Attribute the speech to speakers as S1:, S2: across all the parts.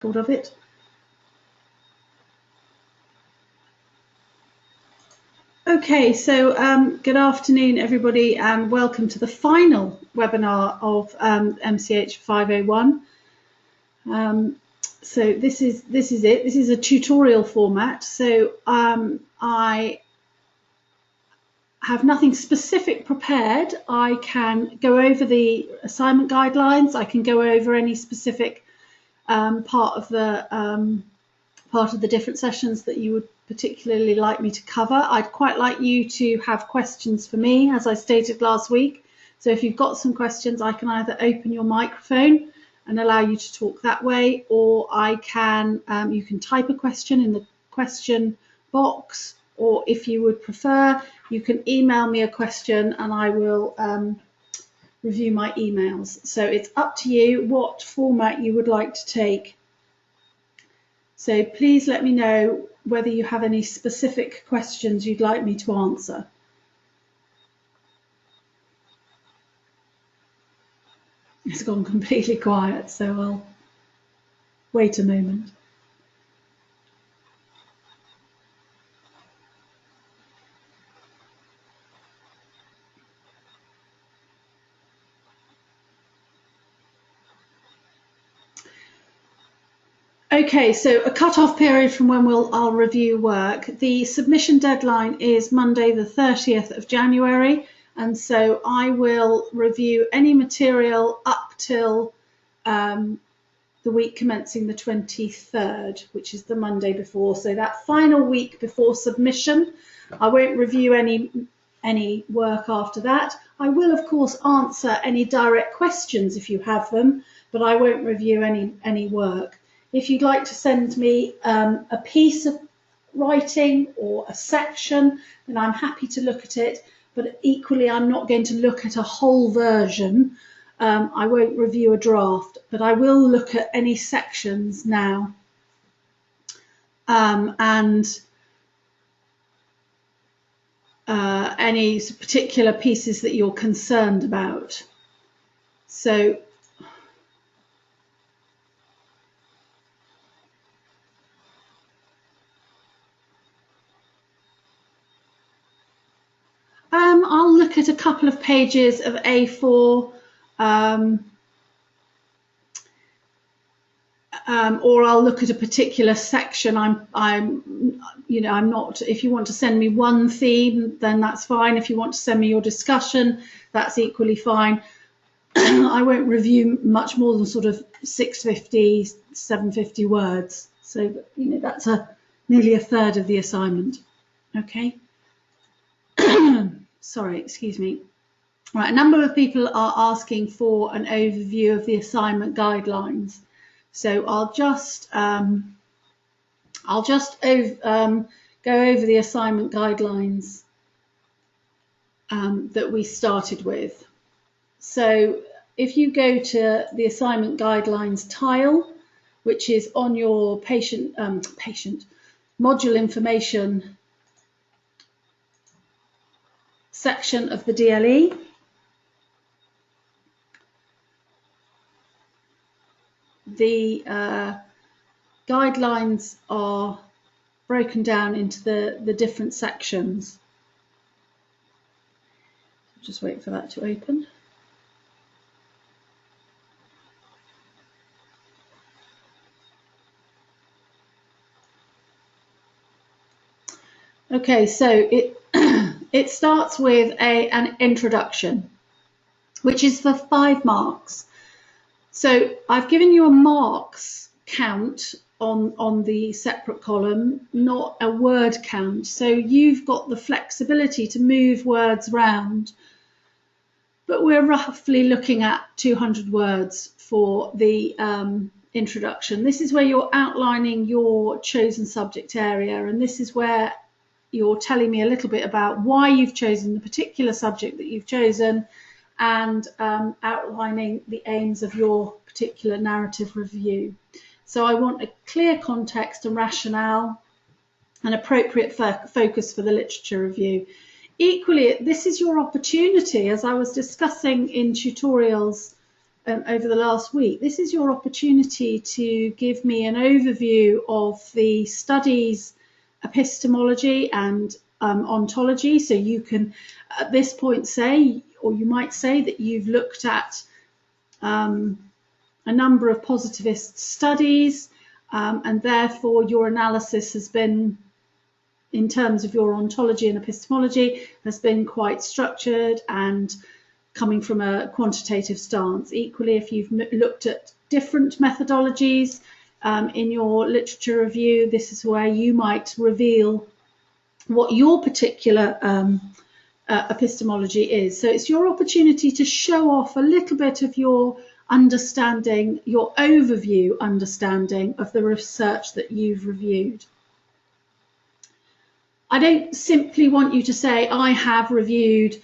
S1: Of it. Okay, so good afternoon, everybody, and welcome to the final webinar of MCH 501. So this is it. This is a tutorial format. So I have nothing specific prepared. I can go over the assignment guidelines. I can go over any specific part of the different sessions that you would particularly like me to cover. I'd quite like you to have questions for me, as I stated last week. So if you've got some questions, I can either open your microphone and allow you to talk that way, or I can you can type a question in the question box, or if you would prefer, you can email me a question and I will review my emails. So it's up to you what format you would like to take. So please let me know whether you have any specific questions you'd like me to answer. It's gone completely quiet, so I'll wait a moment. Okay, so a cut-off period from when I'll review work. The submission deadline is Monday the 30th of January, and so I will review any material up till the week commencing the 23rd, which is the Monday before. So that final week before submission, I won't review any work after that. I will, of course, answer any direct questions if you have them, but I won't review any work. If you'd like to send me a piece of writing or a section, then I'm happy to look at it, but equally I'm not going to look at a whole version. I won't review a draft, but I will look at any sections now and any particular pieces that you're concerned about. So I'll look at a couple of pages of A4, or I'll look at a particular section. I'm not. If you want to send me one theme, then that's fine. If you want to send me your discussion, that's equally fine. I won't review much more than sort of 650, 750 words. So that's nearly a third of the assignment. Okay. Sorry, excuse me. Right, a number of people are asking for an overview of the assignment guidelines. So I'll just go over the assignment guidelines that we started with. So if you go to the assignment guidelines tile, which is on your patient module information section of the DLE, the guidelines are broken down into the different sections. Just wait for that to open. Okay, so it starts with an introduction, which is for 5 marks. So I've given you a marks count on the separate column, not a word count. So you've got the flexibility to move words around, but we're roughly looking at 200 words for the introduction. This is where you're outlining your chosen subject area, and this is where you're telling me a little bit about why you've chosen the particular subject that you've chosen, and outlining the aims of your particular narrative review. So I want a clear context and rationale, and appropriate focus for the literature review. Equally, this is your opportunity, as I was discussing in tutorials over the last week, this is your opportunity to give me an overview of the studies epistemology and ontology. So you can at this point say, or you might say that you've looked at a number of positivist studies, and therefore your analysis has been, in terms of your ontology and epistemology, has been quite structured and coming from a quantitative stance. Equally, if you've looked at different methodologies in your literature review, this is where you might reveal what your particular epistemology is. So it's your opportunity to show off a little bit of your understanding, your overview understanding of the research that you've reviewed. I don't simply want you to say, I have reviewed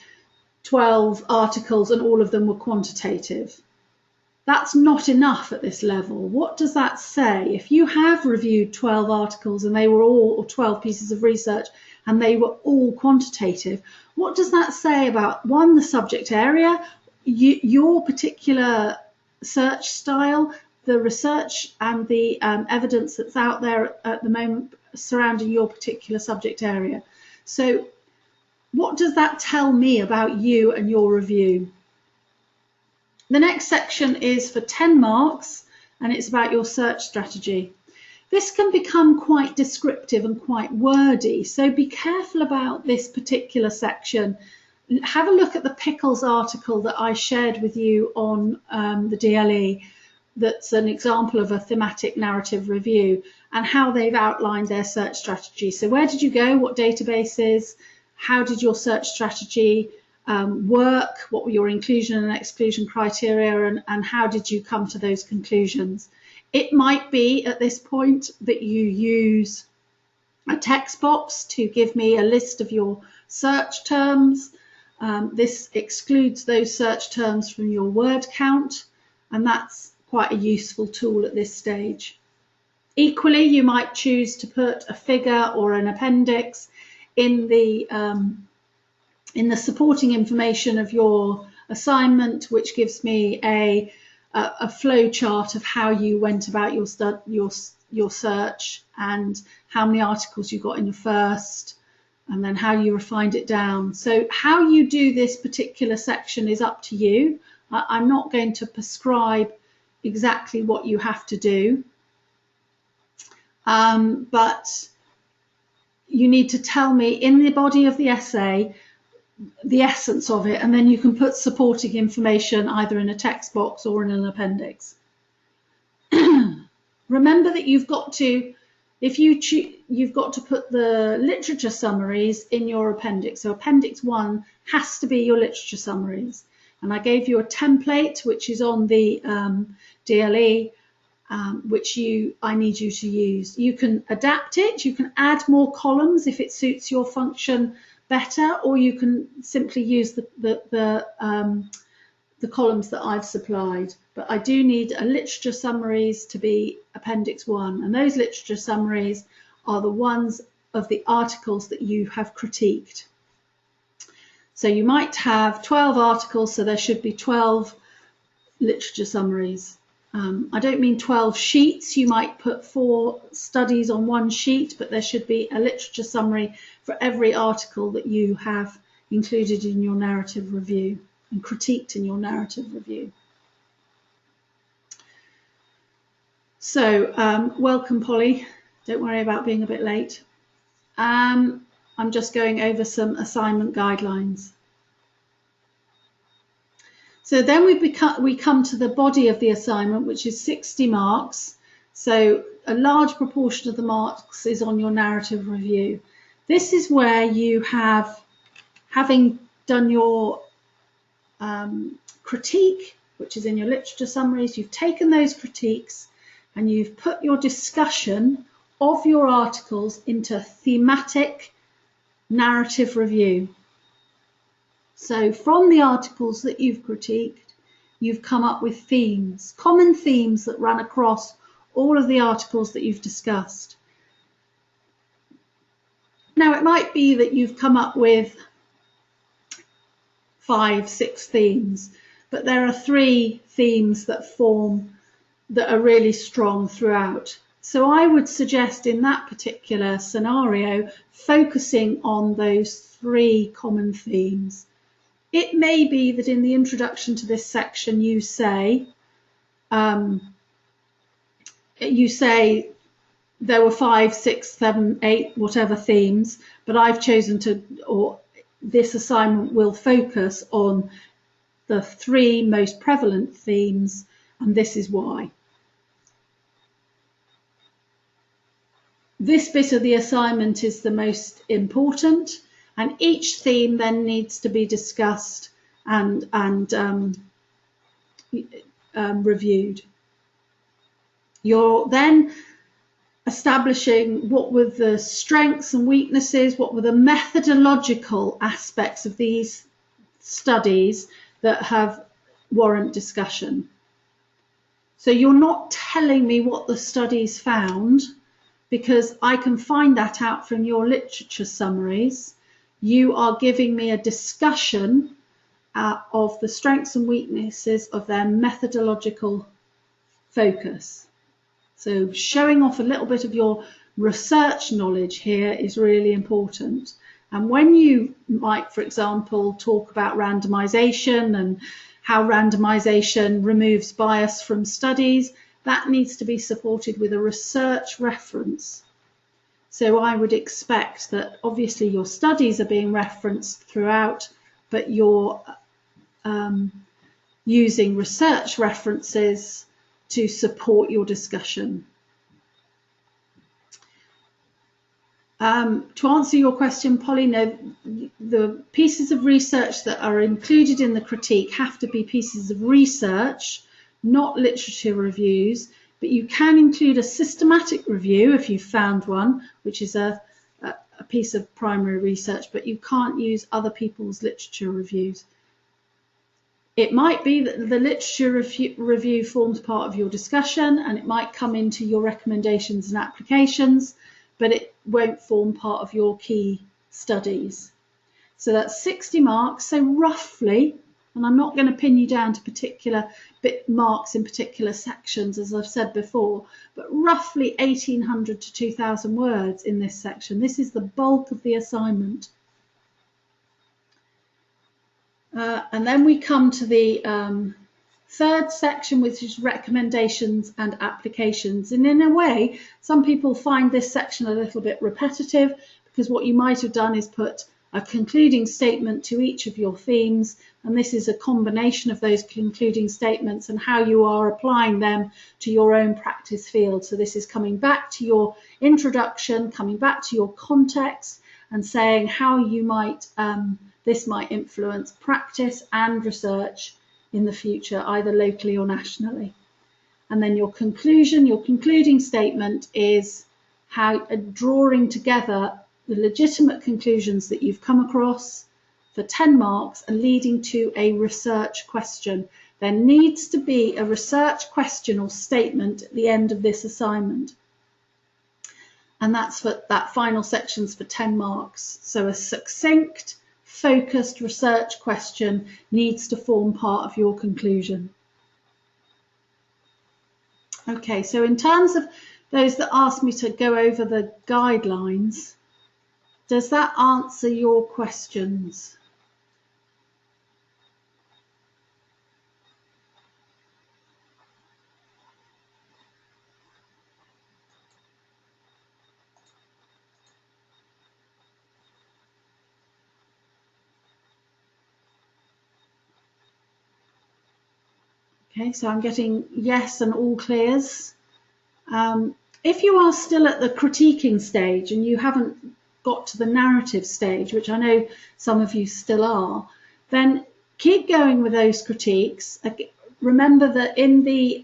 S1: 12 articles and all of them were quantitative. That's not enough at this level. What does that say? If you have reviewed 12 articles and they were all, or 12 pieces of research, and they were all quantitative, what does that say about, one, the subject area, your particular search style, the research and the evidence that's out there at the moment surrounding your particular subject area? So what does that tell me about you and your review? The next section is for 10 marks, and it's about your search strategy. This can become quite descriptive and quite wordy, so be careful about this particular section. Have a look at the Pickles article that I shared with you on the DLE. That's an example of a thematic narrative review and how they've outlined their search strategy. So where did you go? What databases? How did your search strategy work? What were your inclusion and exclusion criteria, and how did you come to those conclusions? It might be at this point that you use a text box to give me a list of your search terms. This excludes those search terms from your word count, and that's quite a useful tool at this stage. Equally, you might choose to put a figure or an appendix in the supporting information of your assignment, which gives me a flow chart of how you went about your search and how many articles you got in your first, and then how you refined it down. So how you do this particular section is up to you. I'm not going to prescribe exactly what you have to do, but you need to tell me in the body of the essay the essence of it, and then you can put supporting information either in a text box or in an appendix. Remember that you've got to, you've got to put the literature summaries in your appendix. So appendix 1 has to be your literature summaries. And I gave you a template which is on the DLE, which I need you to use. You can adapt it, you can add more columns if it suits your function better, or you can simply use the columns that I've supplied. But I do need a literature summaries to be appendix 1, and those literature summaries are the ones of the articles that you have critiqued. So you might have 12 articles, so there should be 12 literature summaries. I don't mean 12 sheets. You might put 4 studies on one sheet, but there should be a literature summary for every article that you have included in your narrative review and critiqued in your narrative review. So welcome, Polly. Don't worry about being a bit late. I'm just going over some assignment guidelines. So then we come to the body of the assignment, which is 60 marks. So a large proportion of the marks is on your narrative review. This is where you have, having done your critique, which is in your literature summaries, you've taken those critiques and you've put your discussion of your articles into thematic narrative review. So from the articles that you've critiqued, you've come up with themes, common themes that run across all of the articles that you've discussed. Now, it might be that you've come up with 5, 6 themes, but there are three themes that are really strong throughout. So I would suggest in that particular scenario, focusing on those three common themes. It may be that in the introduction to this section you say there were 5, 6, 7, 8, whatever themes, but I've chosen to, or this assignment will focus on the three most prevalent themes, and this is why. This bit of the assignment is the most important, and each theme then needs to be discussed and reviewed. You're then establishing what were the strengths and weaknesses, what were the methodological aspects of these studies that have warrant discussion. So you're not telling me what the studies found, because I can find that out from your literature summaries. You are giving me a discussion of the strengths and weaknesses of their methodological focus. So showing off a little bit of your research knowledge here is really important. And when you might, for example, talk about randomization and how randomization removes bias from studies, that needs to be supported with a research reference. So I would expect that obviously your studies are being referenced throughout, but you're using research references to support your discussion. To answer your question, Polly, no, the pieces of research that are included in the critique have to be pieces of research, not literature reviews, but you can include a systematic review if you've found one, which is a piece of primary research, but you can't use other people's literature reviews. It might be that the literature review forms part of your discussion, and it might come into your recommendations and applications, but it won't form part of your key studies. So that's 60 marks, so roughly, and I'm not going to pin you down to particular marks in particular sections, as I've said before, but roughly 1,800 to 2,000 words in this section. This is the bulk of the assignment. And then we come to the third section, which is recommendations and applications. And in a way, some people find this section a little bit repetitive, because what you might have done is put a concluding statement to each of your themes, and this is a combination of those concluding statements and how you are applying them to your own practice field. So this is coming back to your introduction, coming back to your context, and saying how you might this might influence practice and research in the future, either locally or nationally. And then your concluding statement is how drawing together the legitimate conclusions that you've come across for 10 marks and leading to a research question. There needs to be a research question or statement at the end of this assignment. And that's for that final section's for 10 marks. So a succinct, focused research question needs to form part of your conclusion. Okay, so in terms of those that asked me to go over the guidelines, does that answer your questions? Okay, so I'm getting yes and all clears. If you are still at the critiquing stage and you haven't got to the narrative stage, which I know some of you still are, then keep going with those critiques. Remember that in the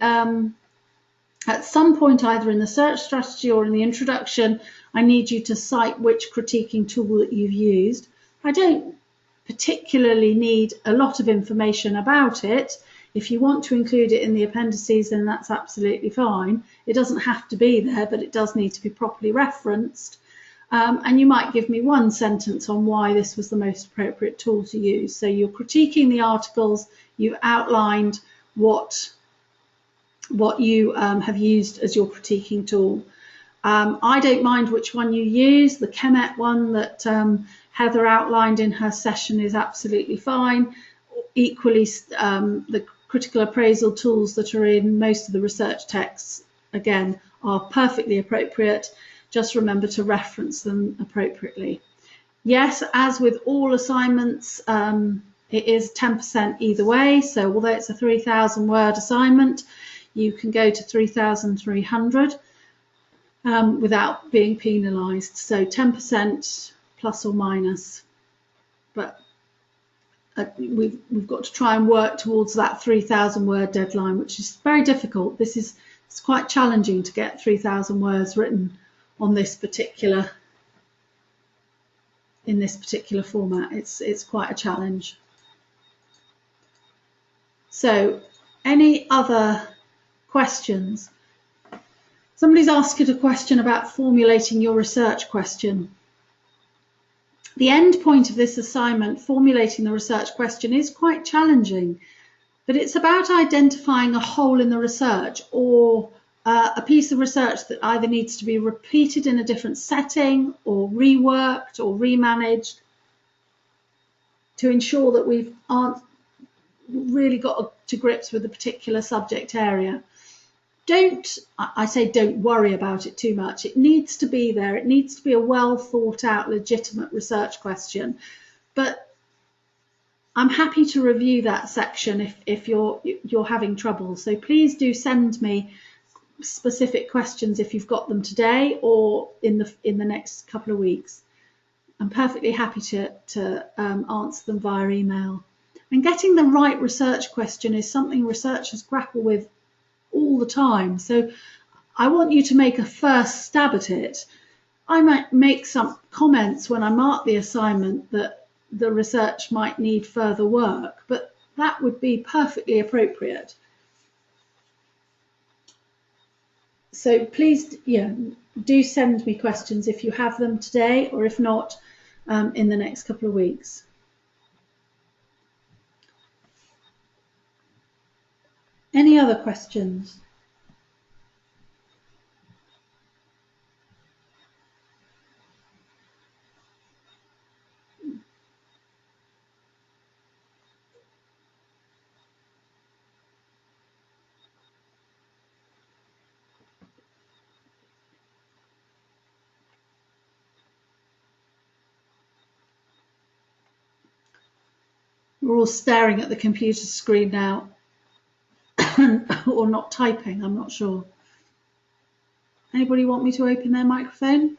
S1: at some point, either in the search strategy or in the introduction, I need you to cite which critiquing tool that you've used. I don't particularly need a lot of information about it. If you want to include it in the appendices, then that's absolutely fine. It doesn't have to be there, but it does need to be properly referenced. And you might give me one sentence on why this was the most appropriate tool to use. So you're critiquing the articles, you've outlined what you have used as your critiquing tool. I don't mind which one you use. The Chemet one that Heather outlined in her session is absolutely fine. Equally, the critical appraisal tools that are in most of the research texts, again, are perfectly appropriate. Just remember to reference them appropriately. Yes, as with all assignments, it is 10% either way. So although it's a 3,000 word assignment, you can go to 3,300 without being penalised. So 10% plus or minus. But we've got to try and work towards that 3,000 word deadline, which is very difficult. It's quite challenging to get 3,000 words written on this particular format. It's quite a challenge. So, any other questions? Somebody's asked a question about formulating your research question. The end point of this assignment, formulating the research question, is quite challenging, but it's about identifying a hole in the research or a piece of research that either needs to be repeated in a different setting or reworked or remanaged to ensure that we've really got to grips with the particular subject area. Don't worry about it too much. It needs to be there. It needs to be a well thought out, legitimate research question. But I'm happy to review that section if you're having trouble. So please do send me specific questions if you've got them today or in the next couple of weeks. I'm perfectly happy to answer them via email. And getting the right research question is something researchers grapple with all the time. So I want you to make a first stab at it. I might make some comments when I mark the assignment that the research might need further work, but that would be perfectly appropriate. So please, do send me questions if you have them today, or if not, in the next couple of weeks. Any other questions? We're all staring at the computer screen now. Or not typing, I'm not sure. Anybody want me to open their microphone?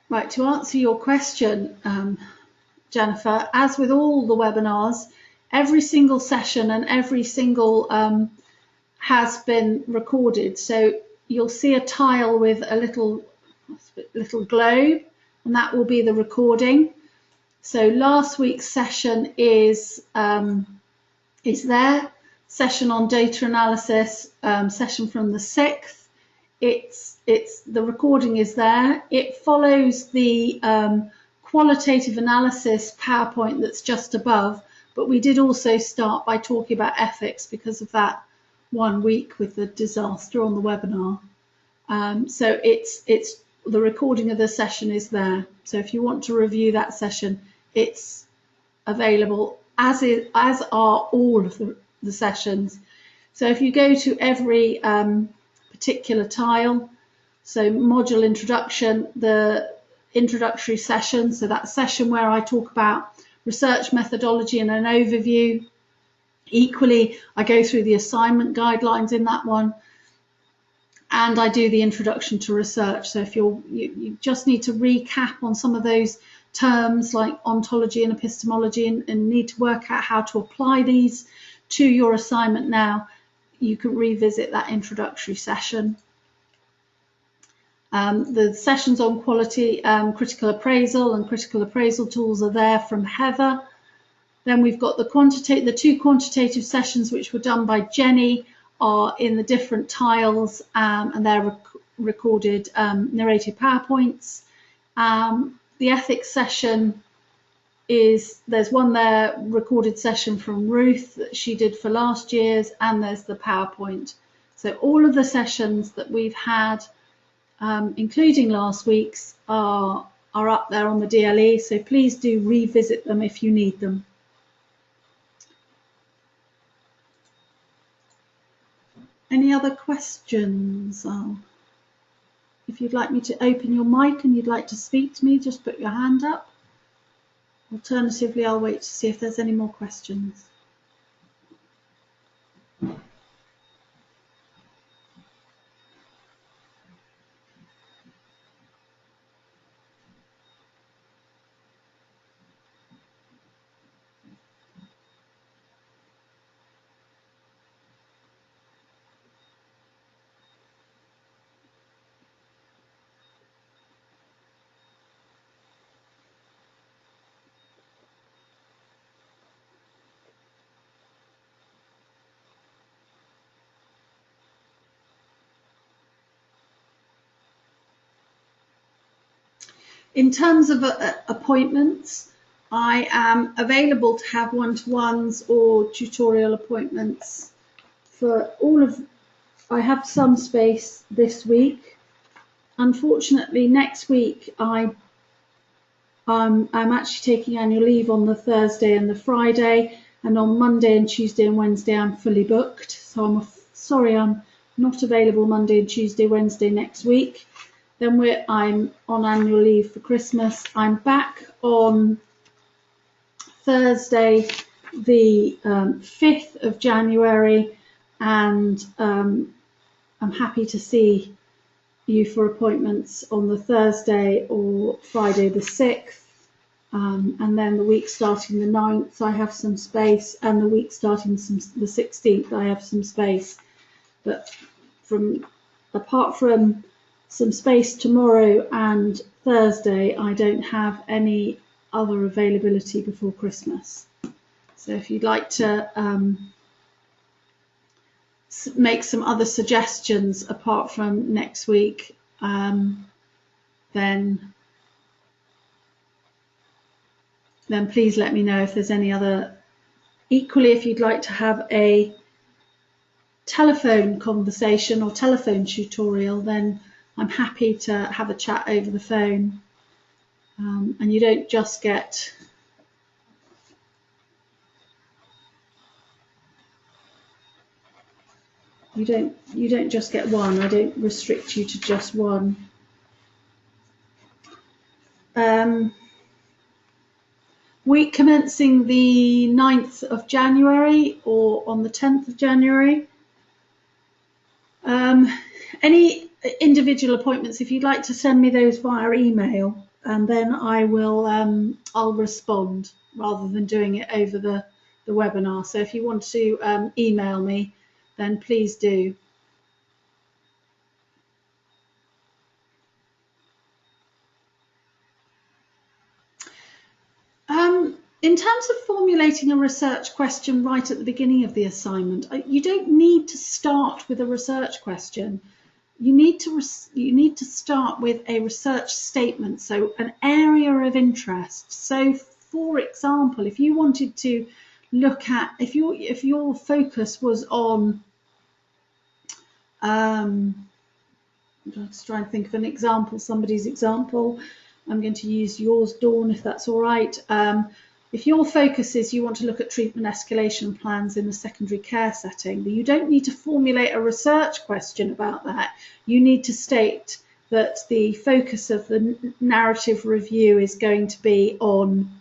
S1: Right, to answer your question, Jennifer, as with all the webinars, every single session and every single has been recorded. So you'll see a tile with a little globe, and that will be the recording. So last week's session is there. Session on data analysis, session from the 6th. The recording is there. It follows the qualitative analysis PowerPoint that's just above, but we did also start by talking about ethics because of that 1 week with the disaster on the webinar. So it's the recording of the session is there. So if you want to review that session, it's available, as are all of the sessions. So if you go to every particular tile, so module introduction, the introductory session, so that session where I talk about research methodology and an overview. Equally, I go through the assignment guidelines in that one, and I do the introduction to research. So if you just need to recap on some of those terms like ontology and epistemology and need to work out how to apply these to your assignment now, you can revisit that introductory session. The sessions on quality, critical appraisal and critical appraisal tools are there from Heather. Then we've got the 2 quantitative sessions which were done by Jenny are in the different tiles, and they're recorded narrated PowerPoints. The ethics session there's one there, recorded session from Ruth that she did for last year's, and there's the PowerPoint. So all of the sessions that we've had, including last week's, are up there on the DLE, so please do revisit them if you need them. Any other questions? If you'd like me to open your mic and you'd like to speak to me, just put your hand up. Alternatively, I'll wait to see if there's any more questions. In terms of appointments, I am available to have one-to-ones or tutorial appointments for all of. I have some space this week. Unfortunately, next week I'm actually taking annual leave on the Thursday and the Friday, and on Monday and Tuesday and Wednesday I'm fully booked. So I'm sorry I'm not available Monday and Tuesday, Wednesday next week. Then I'm on annual leave for Christmas. I'm back on Thursday, the 5th of January, and I'm happy to see you for appointments on the Thursday or Friday the 6th. And then the week starting the 9th, I have some space, and the week starting the 16th, I have some space. But apart from some space tomorrow and Thursday, I don't have any other availability before Christmas. So if you'd like to make some other suggestions apart from next week, then please let me know if there's any other. Equally, if you'd like to have a telephone conversation or telephone tutorial, then I'm happy to have a chat over the phone. And you don't just get you don't just get one. I don't restrict you to just one. Week commencing the 9th of January or on the 10th of January. Any individual appointments, if you'd like to send me those via email, and then I will I'll respond rather than doing it over the webinar. So if you want to email me, then please do. In terms of formulating a research question right at the beginning of the assignment, you don't need to start with a research question. You need to start with a research statement, so an area of interest. So, for example, if you wanted to look at, if your focus was on, let's try and think of an example, somebody's example. I'm going to use yours, Dawn, if that's all right. If your focus is you want to look at treatment escalation plans in the secondary care setting, you don't need to formulate a research question about that. You need to state that the focus of the narrative review is going to be on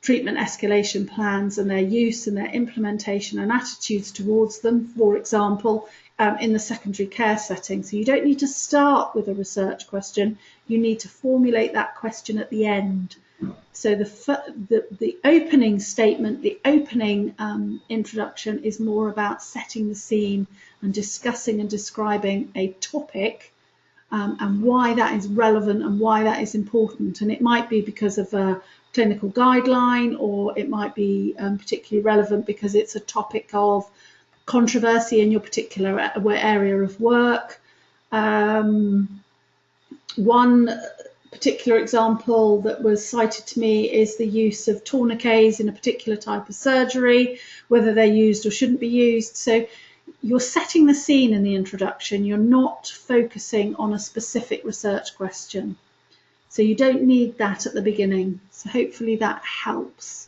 S1: treatment escalation plans and their use and their implementation and attitudes towards them, for example, in the secondary care setting. So you don't need to start with a research question. You need to formulate that question at the end. So the opening statement, the opening introduction is more about setting the scene and discussing and describing a topic and why that is relevant and why that is important. And it might be because of a clinical guideline, or it might be particularly relevant because it's a topic of controversy in your particular area of work. One particular example that was cited to me is the use of tourniquets in a particular type of surgery, whether they're used or shouldn't be used. So you're setting the scene in the introduction. You're not focusing on a specific research question. So you don't need that at the beginning. So hopefully that helps.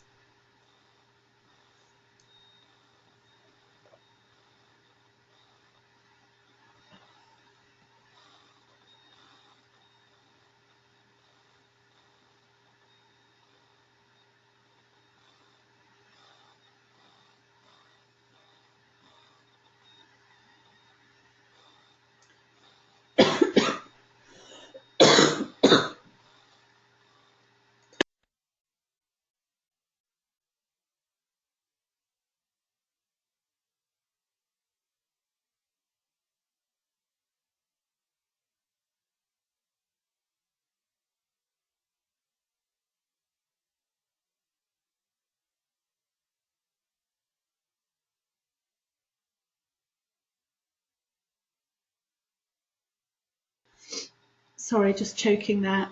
S1: Sorry, just choking there.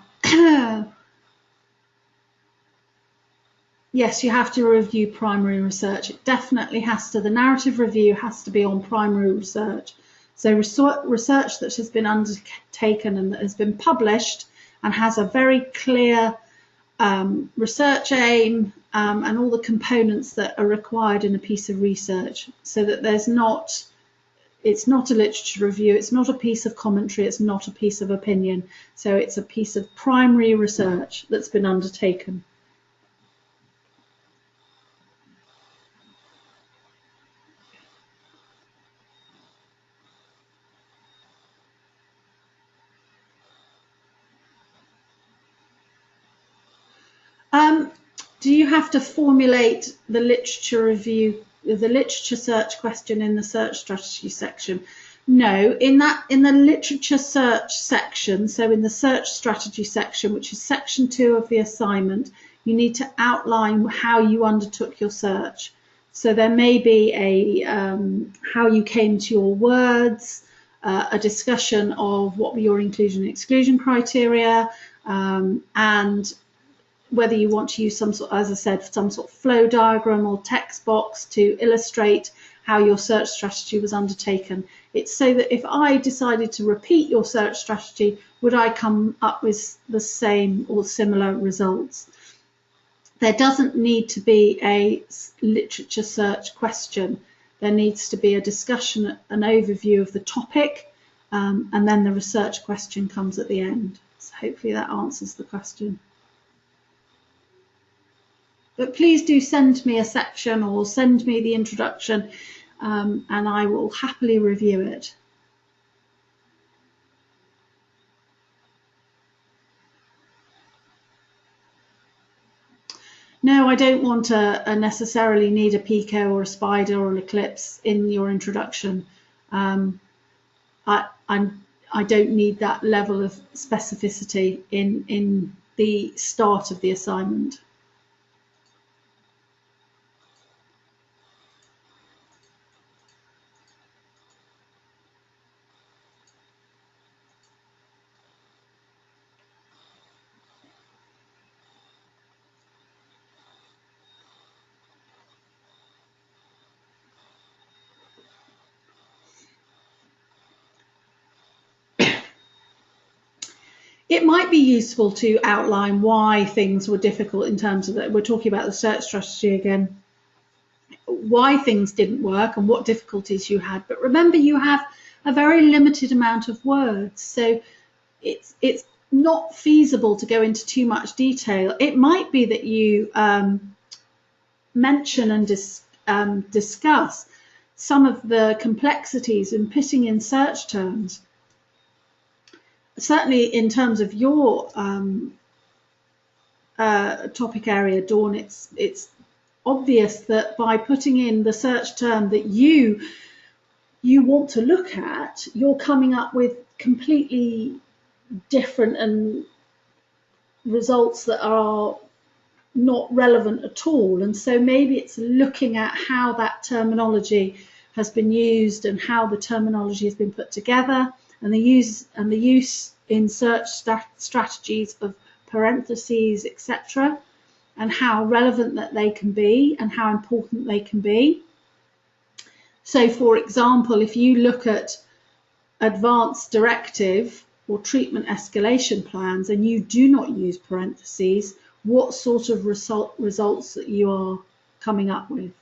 S1: Yes, you have to review primary research. It definitely has to. The narrative review has to be on primary research. So research that has been undertaken and that has been published and has a very clear research aim and all the components that are required in a piece of research, so that it's not a literature review, it's not a piece of commentary, it's not a piece of opinion. So it's a piece of primary research that's been undertaken. Do you have to formulate the literature review, the literature search question in the search strategy section? No, in the literature search section, so in the search strategy section, which is section 2 of the assignment, you need to outline how you undertook your search. So there may be a how you came to your words, a discussion of what were your inclusion and exclusion criteria, and whether you want to use some sort, as I said, some sort of flow diagram or text box to illustrate how your search strategy was undertaken. It's so that if I decided to repeat your search strategy, would I come up with the same or similar results? There doesn't need to be a literature search question. There needs to be a discussion, an overview of the topic, and then the research question comes at the end. So hopefully that answers the question. But please do send me a section or send me the introduction, and I will happily review it. No, I don't want to necessarily need a Pico or a Spider or an Eclipse in your introduction. I don't need that level of specificity in the start of the assignment. It might be useful to outline why things were difficult in terms of that. We're talking about the search strategy again, why things didn't work and what difficulties you had. But remember, you have a very limited amount of words, so it's not feasible to go into too much detail. It might be that you mention and discuss some of the complexities in putting in search terms. Certainly in terms of your topic area, Dawn, it's obvious that by putting in the search term that you want to look at, you're coming up with completely different and results that are not relevant at all. And so maybe it's looking at how that terminology has been used and how the terminology has been put together, and the use in search strategies of parentheses, etc., and how relevant that they can be and how important they can be. So, for example, if you look at advanced directive or treatment escalation plans and you do not use parentheses, what sort of results that you are coming up with.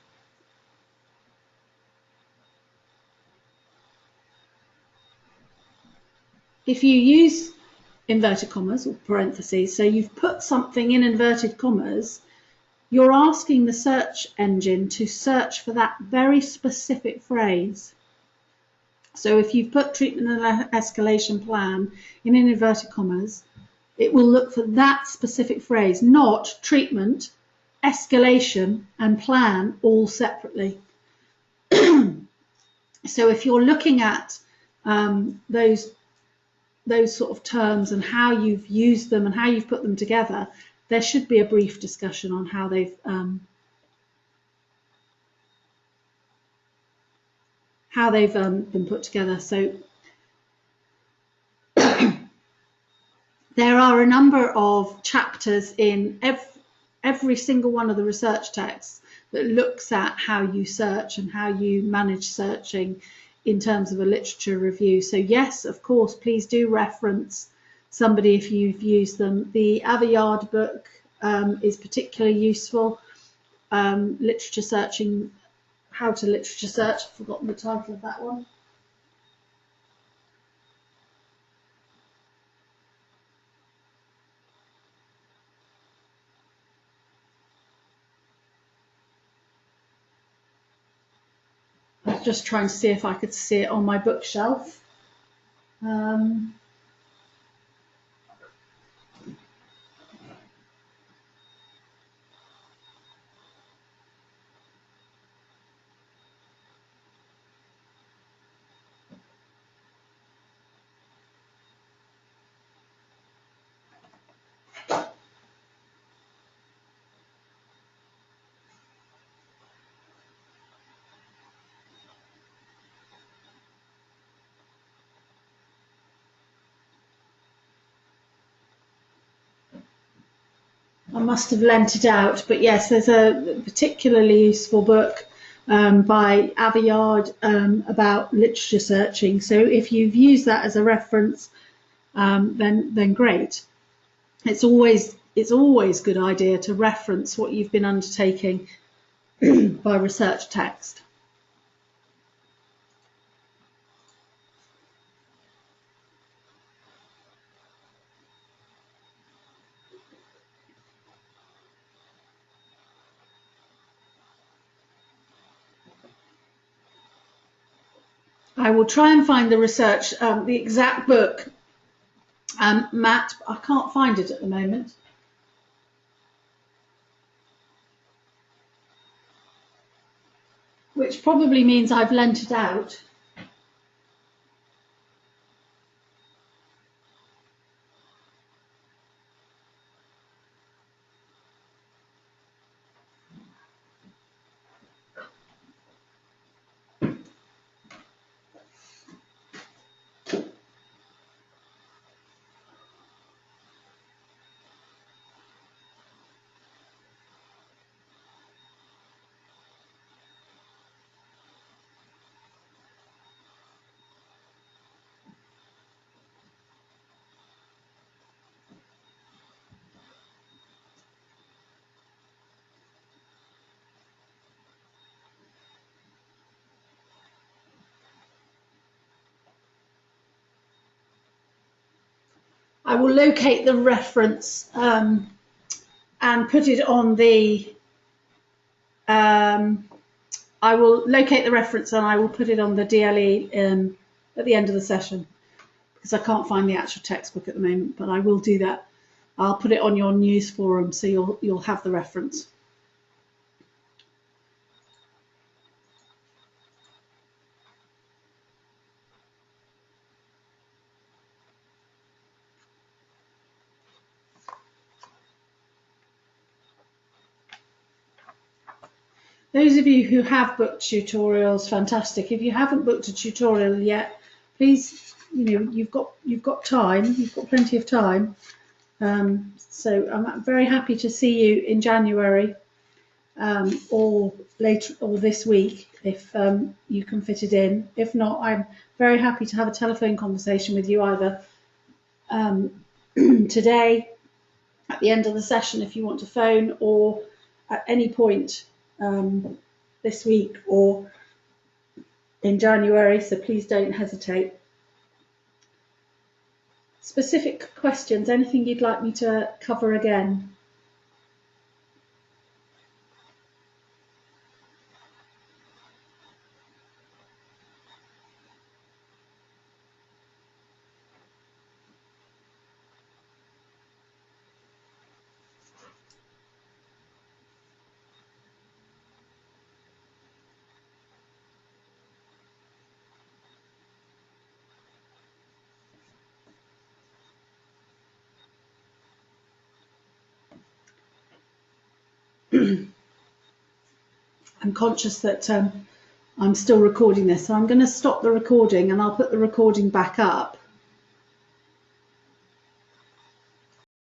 S1: If you use inverted commas or parentheses, so you've put something in inverted commas, you're asking the search engine to search for that very specific phrase. So if you've put treatment and escalation plan in inverted commas, it will look for that specific phrase, not treatment, escalation, and plan all separately. So if you're looking at those sort of terms and how you've used them and how you've put them together, there should be a brief discussion on how they've been put together. So there are a number of chapters in every single one of the research texts that looks at how you search and how you manage searching in terms of a literature review. So yes, of course, please do reference somebody if you've used them. The Aveyard book is particularly useful. Literature searching, how to literature search, I've forgotten the title of that one. I was just trying to see if I could see it on my bookshelf. I must have lent it out, but yes, there's a particularly useful book by Aveyard about literature searching. So if you've used that as a reference, then great. It's always a good idea to reference what you've been undertaking by research text. I will try and find the research, the exact book, Matt, I can't find it at the moment. Which probably means I've lent it out. I will locate the reference and put it on the. I will locate the reference and I will put it on the DLE at the end of the session, because I can't find the actual textbook at the moment, but I will do that. I'll put it on your news forum so you'll have the reference. Those of you who have booked tutorials, fantastic. If you haven't booked a tutorial yet, please you've got time, you've got plenty of time. So I'm very happy to see you in January, or later, or this week, if you can fit it in. If not, I'm very happy to have a telephone conversation with you either today at the end of the session if you want to phone, or at any point this week or in January, so please don't hesitate. Specific questions, anything you'd like me to cover again? I'm conscious that I'm still recording this, so I'm going to stop the recording and I'll put the recording back up.